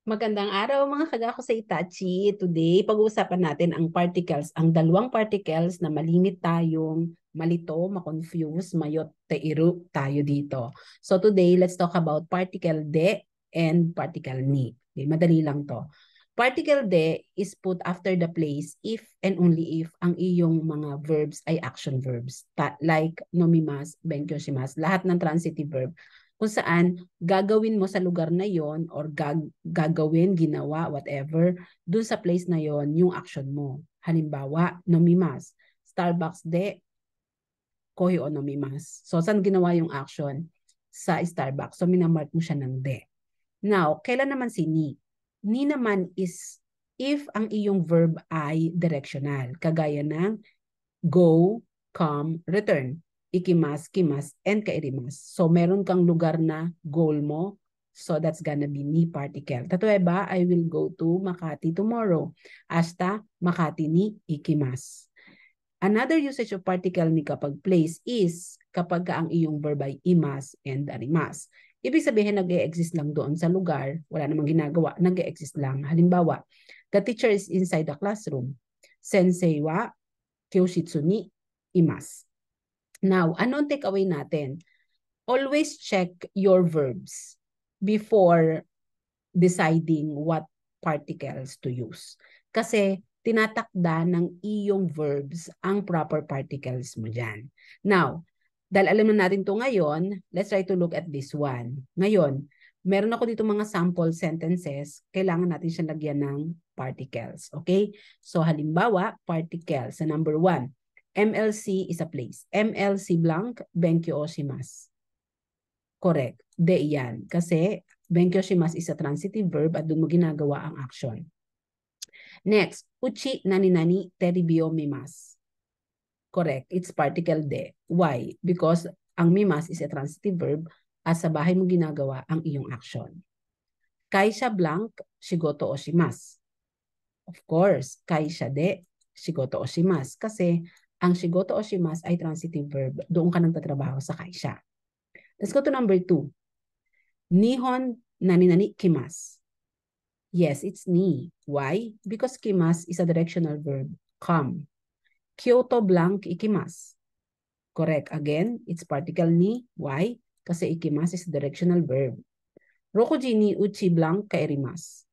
Magandang araw mga kagako sa Itachi. Today, pag-uusapan natin ang particles, ang dalawang particles na malimit tayong malito, makonfuse, mayot, tairu tayo dito. So today, let's talk about particle de and particle ni. Okay, madali lang to. Particle de is put after the place if and only if ang iyong mga verbs ay action verbs. Like nomimas, benkyoshimas, lahat ng transitive verb kung saan gagawin mo sa lugar na yon or gagawin, ginawa, whatever, dun sa place na yon yung action mo. Halimbawa, nomimas. Starbucks de, kohi o nomimas. So, saan ginawa yung action? Sa Starbucks. So, minamark mo siya ng de. Now, kailan naman si ni? Ni naman is if ang iyong verb ay directional. Kagaya ng go, come, return. Ikimas, kimas, and kairimas. So, meron kang lugar na goal mo. So, that's gonna be ni particle. Tatueba, I will go to Makati tomorrow. Hasta Makati ni ikimas. Another usage of particle ni kapag place is kapag ang iyong verb ay imas and arimas. Ibig sabihin, nag-e-exist lang doon sa lugar. Wala namang ginagawa. Nag-e-exist lang. Halimbawa, the teacher is inside the classroom. Sensei wa kyoshitsu ni imas. Now, ano ang takeaway natin? Always check your verbs before deciding what particles to use. Kasi tinatakda ng iyong verbs ang proper particles mo dyan. Now, dahil alam na natin to ngayon, let's try to look at this one. Ngayon, meron ako dito mga sample sentences, kailangan natin siya lagyan ng particles. Okay? So, halimbawa, particles sa number 1. MLC is a place. MLC blank, benkyo oshimasu. Correct. De yan. Kasi benkyo-shimasu is a transitive verb at doon mo ginagawa ang action. Next, uchi nani-nani teribyo mimasu. Correct. It's particle de. Why? Because ang mimas is a transitive verb at sa bahay mo ginagawa ang iyong action. Kaisha blank, shigoto oshimasu. Of course, kaisha de, shigoto oshimasu. Kasi ang shigoto oshimasu ay transitive verb. Doon ka nang tatrabaho sa kaisha. Let's go to number 2. Nihon nani-nani kimasu. Yes, it's ni. Why? Because kimasu is a directional verb. Come. Kyoto blank ikimasu. Correct. Again, it's particle ni. Why? Kasi ikimasu is a directional verb. Rokuji ni uchi blank kairimasu.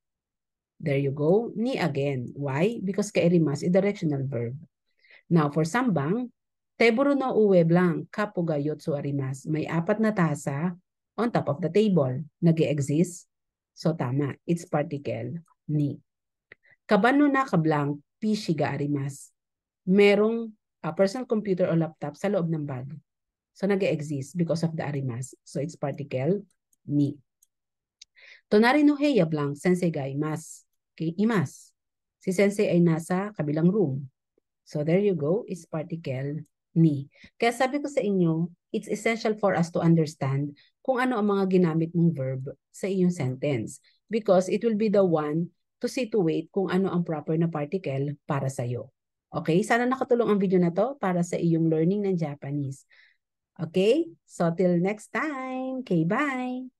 There you go. Ni again. Why? Because kairimasu is a directional verb. Now, for sambang, teburo no uwe blank kapuga yotsu arimasu. May 4 na tasa on top of the table. Nag-e-exist? So, tama. It's particle ni. Kabano na kablank PC ga arimasu. Merong personal computer o laptop sa loob ng bag. So, nag-e-exist because of the arimasu. So, it's particle ni. Tonari no heya blank sensei ga imasu. Okay, imasu. Si sensei ay nasa kabilang room. So, there you go. It's particle ni. Kaya sabi ko sa inyo, it's essential for us to understand kung ano ang mga ginamit mong verb sa iyong sentence. Because it will be the one to situate kung ano ang proper na particle para sa iyo. Okay? Sana nakatulong ang video na to para sa iyong learning ng Japanese. Okay? So, till next time. Okay, bye!